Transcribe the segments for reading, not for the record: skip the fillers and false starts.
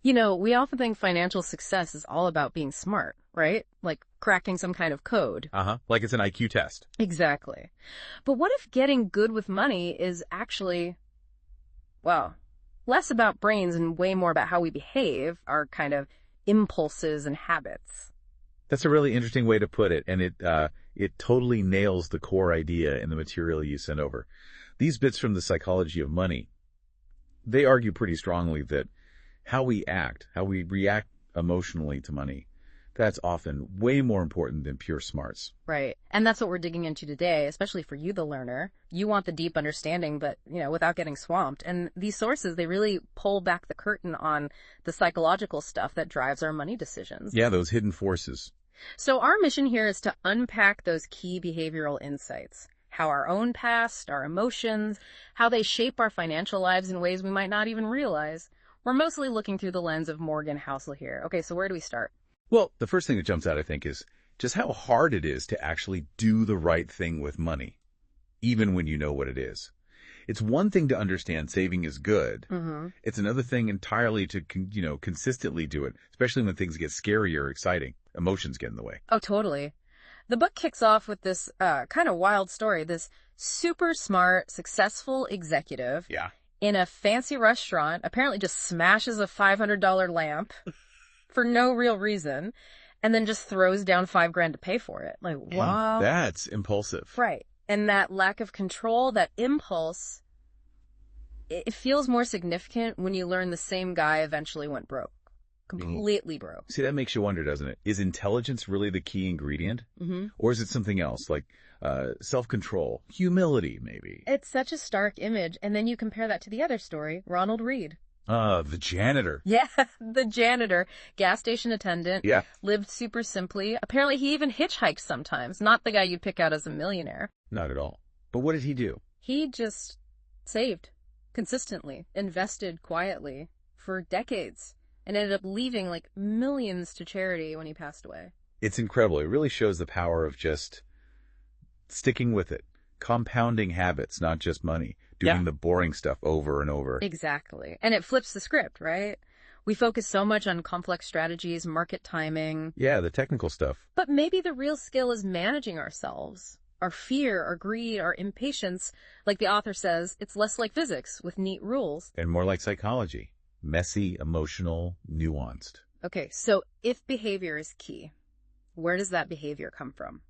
You know, we often think financial success is all about being smart, right? Like cracking some kind of code. Like it's an IQ test. Exactly. But what if getting good with money is actually, well, less about brains and way more about how we behave, our kind of impulses and habits? That's a really interesting way to put it, and it totally nails the core idea in the material you sent over. These bits from the psychology of money, they argue pretty strongly that how we act, how we react emotionally to money, that's often way more important than pure smarts. Right. And that's what we're digging into today, especially for you, the learner. You want the deep understanding, but, without getting swamped. And these sources, they really pull back the curtain on the psychological stuff that drives our money decisions. Yeah, those hidden forces. So our mission here is to unpack those key behavioral insights, how our own past, our emotions, how they shape our financial lives in ways we might not even realize. We're mostly looking through the lens of Morgan Housel here. Okay, so where do we start? Well, the first thing that jumps out, I think, is just how hard it is to actually do the right thing with money, even when you know what it is. It's one thing to understand saving is good. Mm-hmm. It's another thing entirely to, consistently do it, especially when things get scary or exciting. Emotions get in the way. Oh, totally. The book kicks off with this kind of wild story. This super smart, successful executive in a fancy restaurant apparently just smashes a $500 lamp for no real reason and then just throws down $5,000 to pay for it. Like, wow. That's impulsive. Right. And that lack of control, that impulse, it feels more significant when you learn the same guy eventually went broke. Completely broke. See, that makes you wonder, doesn't it? Is intelligence really the key ingredient? Mm-hmm. Or is it something else, like self-control, humility, maybe? It's such a stark image. And then you compare that to the other story, Ronald Reed. The janitor. Yeah, the janitor, gas station attendant. Yeah. Lived super simply. Apparently he even hitchhiked sometimes. Not the guy you'd pick out as a millionaire. Not at all. But what did he do? He just saved consistently, invested quietly for decades, and ended up leaving like millions to charity when he passed away. It's incredible. It really shows the power of just sticking with it. Compounding habits, not just money. Doing the boring stuff over and over. Exactly. And it flips the script, right? We focus so much on complex strategies, market timing. Yeah, the technical stuff. But maybe the real skill is managing ourselves. Our fear, our greed, our impatience. Like the author says, it's less like physics with neat rules. And more like psychology. Messy, emotional, nuanced. Okay, so if behavior is key, where does that behavior come from?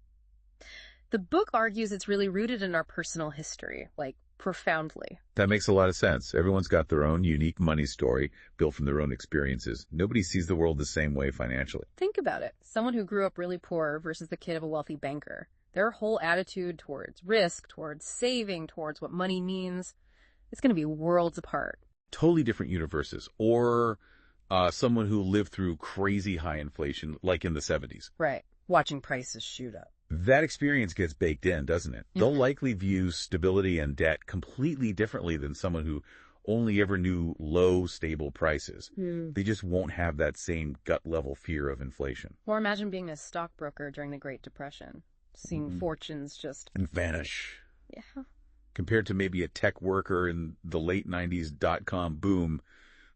The book argues it's really rooted in our personal history, like profoundly. That makes a lot of sense. Everyone's got their own unique money story built from their own experiences. Nobody sees the world the same way financially. Think about it. Someone who grew up really poor versus the kid of a wealthy banker. Their whole attitude towards risk, towards saving, towards what money means, it's going to be worlds apart. Totally different universes. Or someone who lived through crazy high inflation, like in the 70s. Right. Watching prices shoot up. That experience gets baked in, doesn't it? They'll likely view stability and debt completely differently than someone who only ever knew low, stable prices. They just won't have that same gut-level fear of inflation. Or imagine being a stockbroker during the Great Depression, seeing fortunes just vanish. Yeah. Compared to maybe a tech worker in the late 90s dot-com boom,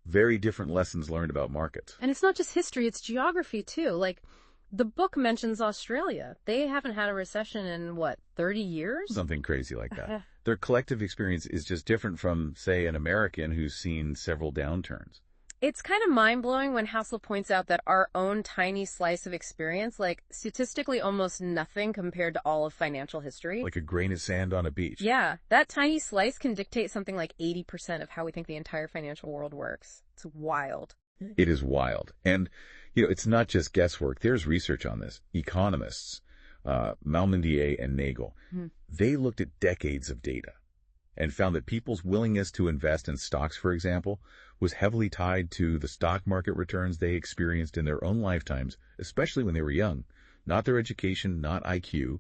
very different lessons learned about markets. And it's not just history, it's geography too. Like, the book mentions Australia. They haven't had a recession in, 30 years? Something crazy like that. Their collective experience is just different from, say, an American who's seen several downturns. It's kind of mind-blowing when Housel points out that our own tiny slice of experience, like statistically almost nothing compared to all of financial history. Like a grain of sand on a beach. Yeah, that tiny slice can dictate something like 80% of how we think the entire financial world works. It's wild. It is wild. And, it's not just guesswork. There's research on this. Economists, Malmendier and Nagel, they looked at decades of data and found that people's willingness to invest in stocks, for example, was heavily tied to the stock market returns they experienced in their own lifetimes, especially when they were young. Not their education, not IQ,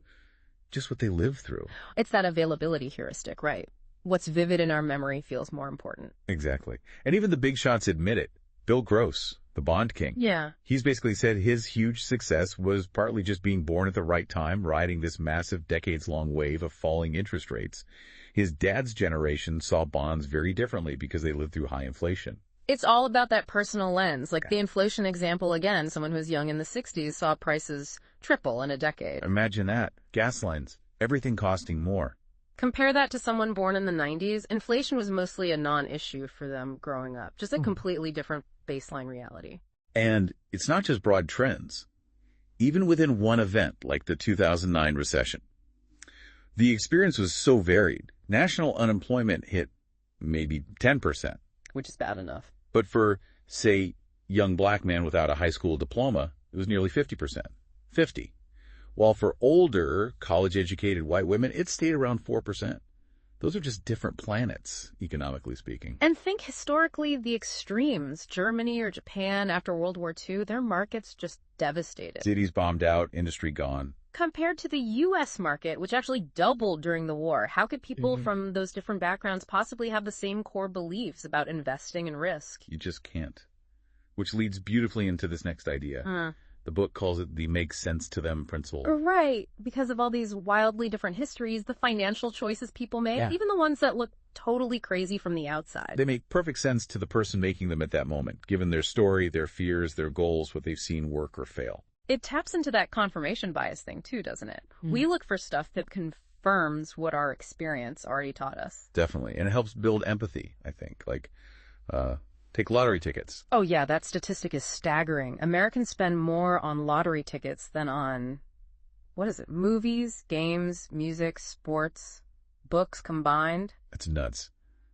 just what they lived through. It's that availability heuristic, right? What's vivid in our memory feels more important. Exactly. And even the big shots admit it. Bill Gross, the bond king. Yeah. He's basically said his huge success was partly just being born at the right time, riding this massive decades-long wave of falling interest rates. His dad's generation saw bonds very differently because they lived through high inflation. It's all about that personal lens. Like the inflation example again, someone who was young in the 60s saw prices triple in a decade. Imagine that. Gas lines, everything costing more. Compare that to someone born in the 90s. Inflation was mostly a non-issue for them growing up. Just a completely different baseline reality. And it's not just broad trends. Even within one event, like the 2009 recession, the experience was so varied. National unemployment hit maybe 10%. Which is bad enough. But for, say, young black man without a high school diploma, it was nearly 50%. 50. While for older, college-educated white women, it stayed around 4%. Those are just different planets, economically speaking. And think historically the extremes. Germany or Japan after World War II, their markets just devastated. Cities bombed out, industry gone. Compared to the U.S. market, which actually doubled during the war, how could people from those different backgrounds possibly have the same core beliefs about investing and risk? You just can't. Which leads beautifully into this next idea. The book calls it the make sense to them principle. Right. Because of all these wildly different histories, the financial choices people make, even the ones that look totally crazy from the outside. They make perfect sense to the person making them at that moment, given their story, their fears, their goals, what they've seen work or fail. It taps into that confirmation bias thing too, doesn't it? We look for stuff that confirms what our experience already taught us. Definitely. And it helps build empathy, I think. Like, take lottery tickets. Oh yeah, that statistic is staggering. Americans spend more on lottery tickets than on, movies, games, music, sports, books combined. That's nuts.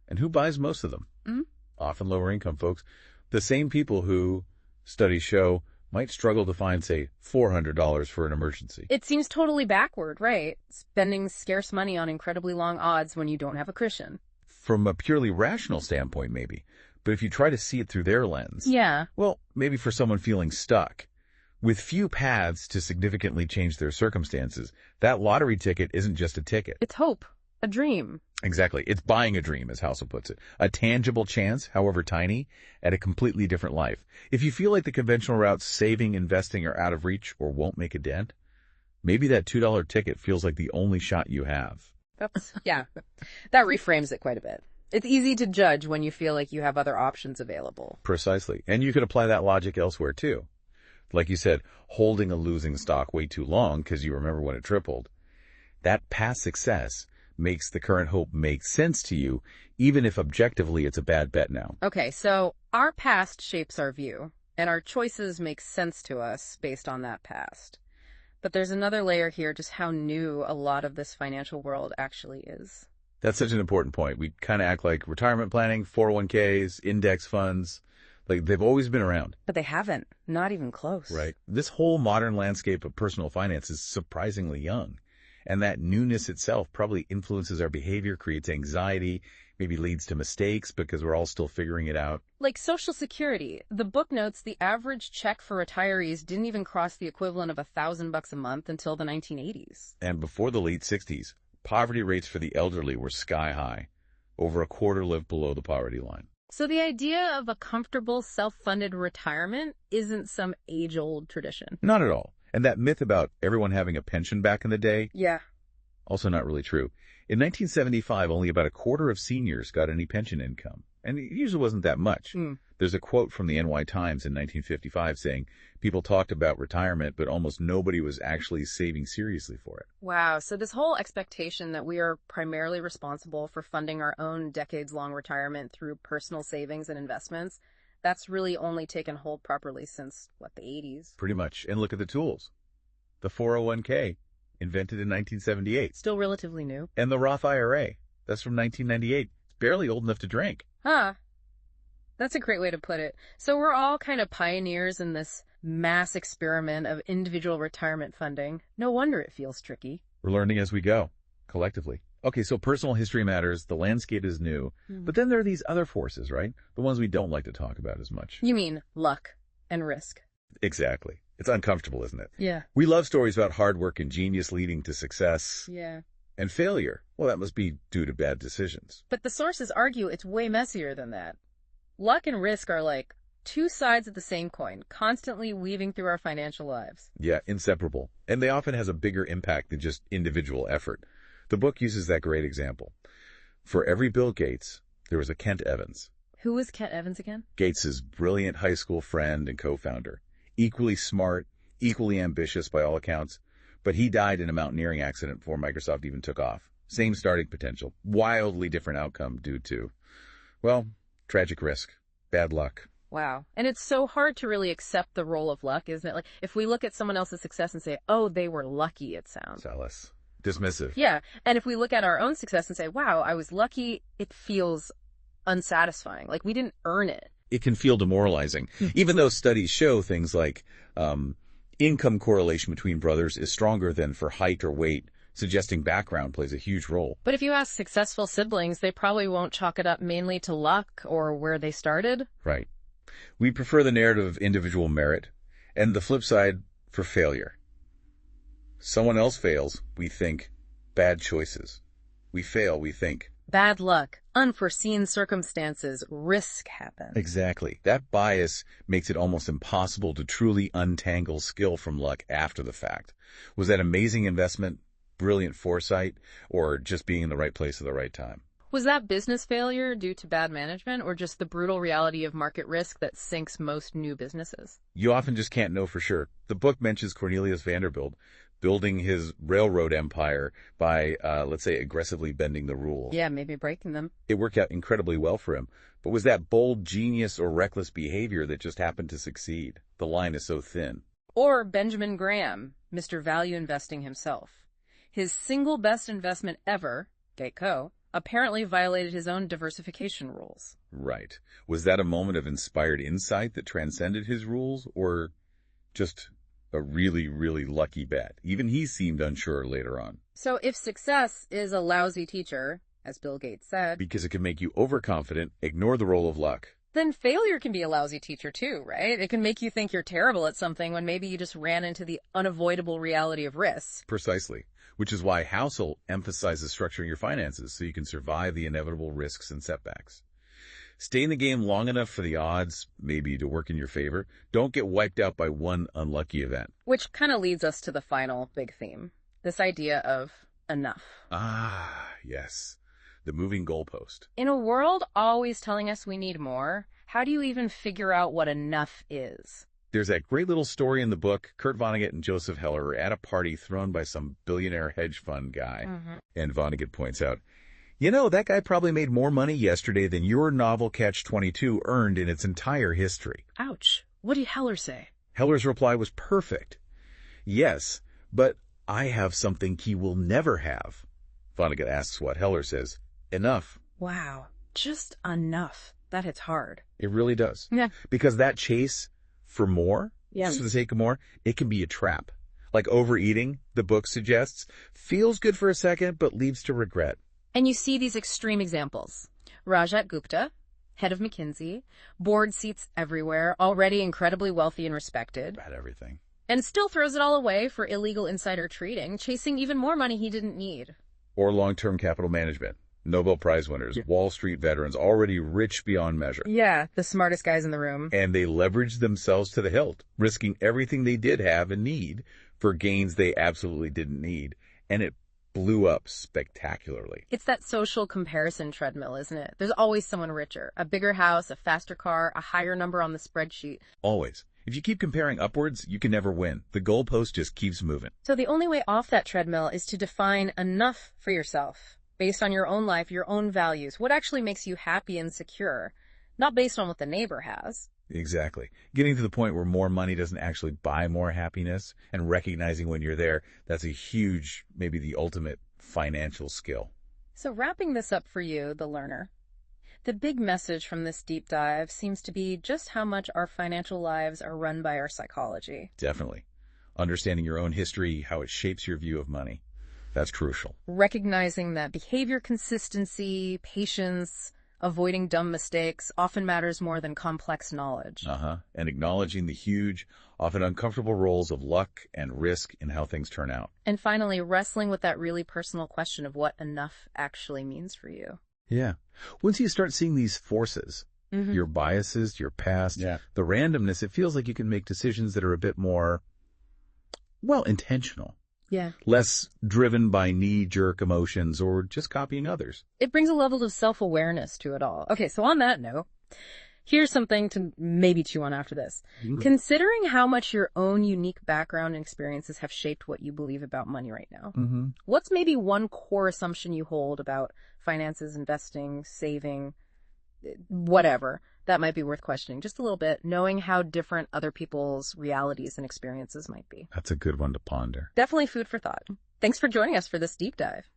And who buys most of them? Often lower income folks. The same people who, studies show, might struggle to find, say, $400 for an emergency. It seems totally backward, right? Spending scarce money on incredibly long odds when you don't have a cushion. From a purely rational standpoint, maybe. But if you try to see it through their lens, well, maybe for someone feeling stuck, with few paths to significantly change their circumstances, that lottery ticket isn't just a ticket. It's hope, a dream. Exactly. It's buying a dream, as Housel puts it. A tangible chance, however tiny, at a completely different life. If you feel like the conventional routes, saving, investing, are out of reach or won't make a dent, maybe that $2 ticket feels like the only shot you have. That reframes it quite a bit. It's easy to judge when you feel like you have other options available. Precisely. And you could apply that logic elsewhere, too. Like you said, holding a losing stock way too long because you remember when it tripled. That past success makes the current hope make sense to you, even if objectively it's a bad bet now. Okay, so our past shapes our view, and our choices make sense to us based on that past. But there's another layer here, just how new a lot of this financial world actually is. That's such an important point. We kind of act like retirement planning, 401ks, index funds, like they've always been around. But they haven't. Not even close. Right. This whole modern landscape of personal finance is surprisingly young. And that newness itself probably influences our behavior, creates anxiety, maybe leads to mistakes because we're all still figuring it out. Like Social Security. The book notes the average check for retirees didn't even cross the equivalent of $1,000 a month until the 1980s. And before the late 60s, poverty rates for the elderly were sky high. Over a quarter lived below the poverty line. So the idea of a comfortable, self-funded retirement isn't some age-old tradition. Not at all. And that myth about everyone having a pension back in the day? Also not really true. In 1975, only about a quarter of seniors got any pension income. And it usually wasn't that much. There's a quote from the NY Times in 1955 saying, people talked about retirement, but almost nobody was actually saving seriously for it. Wow. So this whole expectation that we are primarily responsible for funding our own decades-long retirement through personal savings and investments, that's really only taken hold properly since, the 80s? Pretty much. And look at the tools. The 401k, invented in 1978. Still relatively new. And the Roth IRA, that's from 1998. It's barely old enough to drink. That's a great way to put it. So we're all kind of pioneers in this mass experiment of individual retirement funding. No wonder it feels tricky. We're learning as we go, collectively. Okay, so personal history matters, the landscape is new, but then there are these other forces, right? The ones we don't like to talk about as much. You mean luck and risk. Exactly. It's uncomfortable, isn't it? Yeah. We love stories about hard work and genius leading to success. Yeah. And failure. Well, that must be due to bad decisions. But the sources argue it's way messier than that. Luck and risk are like two sides of the same coin, constantly weaving through our financial lives. Yeah, inseparable. And they often has a bigger impact than just individual effort. The book uses that great example. For every Bill Gates, there was a Kent Evans. Who was Ket Evans again? Gates's brilliant high school friend and co-founder. Equally smart, equally ambitious by all accounts, but he died in a mountaineering accident before Microsoft even took off. Same starting potential, wildly different outcome due to, well, tragic risk, bad luck. Wow. And it's so hard to really accept the role of luck, isn't it? Like, if we look at someone else's success and say, oh, they were lucky, it sounds. Zealous. Dismissive. Yeah. And if we look at our own success and say, wow, I was lucky, it feels unsatisfying. Like we didn't earn it. It can feel demoralizing, even though studies show things like income correlation between brothers is stronger than for height or weight, suggesting background plays a huge role. But if you ask successful siblings, they probably won't chalk it up mainly to luck or where they started. Right. We prefer the narrative of individual merit, and the flip side for failure. Someone else fails, we think, bad choices. We fail, we think, bad luck, unforeseen circumstances, risk happen. Exactly. That bias makes it almost impossible to truly untangle skill from luck after the fact. Was that amazing investment, brilliant foresight, or just being in the right place at the right time? Was that business failure due to bad management or just the brutal reality of market risk that sinks most new businesses? You often just can't know for sure. The book mentions Cornelius Vanderbilt building his railroad empire by, let's say, aggressively bending the rules. Yeah, maybe breaking them. It worked out incredibly well for him. But was that bold genius or reckless behavior that just happened to succeed? The line is so thin. Or Benjamin Graham, Mr. Value Investing himself. His single best investment ever, Geico, apparently violated his own diversification rules. Right. Was that a moment of inspired insight that transcended his rules, or just a really, really lucky bet? Even he seemed unsure later on. So if success is a lousy teacher, as Bill Gates said, because it can make you overconfident, ignore the role of luck, then failure can be a lousy teacher too, right? It can make you think you're terrible at something when maybe you just ran into the unavoidable reality of risks. Precisely. Which is why Housel emphasizes structuring your finances so you can survive the inevitable risks and setbacks. Stay in the game long enough for the odds, maybe, to work in your favor. Don't get wiped out by one unlucky event. Which kind of leads us to the final big theme, this idea of enough. Ah, yes. The moving goalpost. In a world always telling us we need more, how do you even figure out what enough is? There's that great little story in the book. Kurt Vonnegut and Joseph Heller are at a party thrown by some billionaire hedge fund guy. And Vonnegut points out, you know, that guy probably made more money yesterday than your novel Catch-22 earned in its entire history. Ouch. What did Heller say? Heller's reply was perfect. Yes, but I have something he will never have. Vonnegut asks what Heller says. Enough. Wow. Just enough. That hits hard. It really does. Yeah. Because that chase for more, just for the sake of more, it can be a trap. Like overeating, the book suggests, feels good for a second, but leads to regret. And you see these extreme examples. Rajat Gupta, head of McKinsey, board seats everywhere, already incredibly wealthy and respected. Bad everything. And still throws it all away for illegal insider trading, chasing even more money he didn't need. Or long-term capital management. Nobel Prize winners, Wall Street veterans, already rich beyond measure. Yeah, the smartest guys in the room. And they leveraged themselves to the hilt, risking everything they did have and need for gains they absolutely didn't need. And it blew up spectacularly. It's that social comparison treadmill, isn't it? There's always someone richer. A bigger house, a faster car, a higher number on the spreadsheet. Always. If you keep comparing upwards, you can never win. The goalpost just keeps moving. So the only way off that treadmill is to define enough for yourself. Based on your own life, your own values, what actually makes you happy and secure, not based on what the neighbor has. Exactly. Getting to the point where more money doesn't actually buy more happiness and recognizing when you're there, that's a huge, maybe the ultimate financial skill. So wrapping this up for you, the learner, the big message from this deep dive seems to be just how much our financial lives are run by our psychology. Definitely. Understanding your own history, how it shapes your view of money. That's crucial. Recognizing that behavior consistency, patience, avoiding dumb mistakes often matters more than complex knowledge. And acknowledging the huge, often uncomfortable roles of luck and risk in how things turn out. And finally, wrestling with that really personal question of what enough actually means for you. Yeah. Once you start seeing these forces, your biases, your past, the randomness, it feels like you can make decisions that are a bit more, well, intentional. Yeah. Less driven by knee-jerk emotions or just copying others. It brings a level of self-awareness to it all. Okay, so on that note, Here's something to maybe chew on after this. Considering how much your own unique background and experiences have shaped what you believe about money right now, what's maybe one core assumption you hold about finances, investing, saving, whatever, that might be worth questioning just a little bit, knowing how different other people's realities and experiences might be? That's a good one to ponder. Definitely food for thought. Thanks for joining us for this deep dive.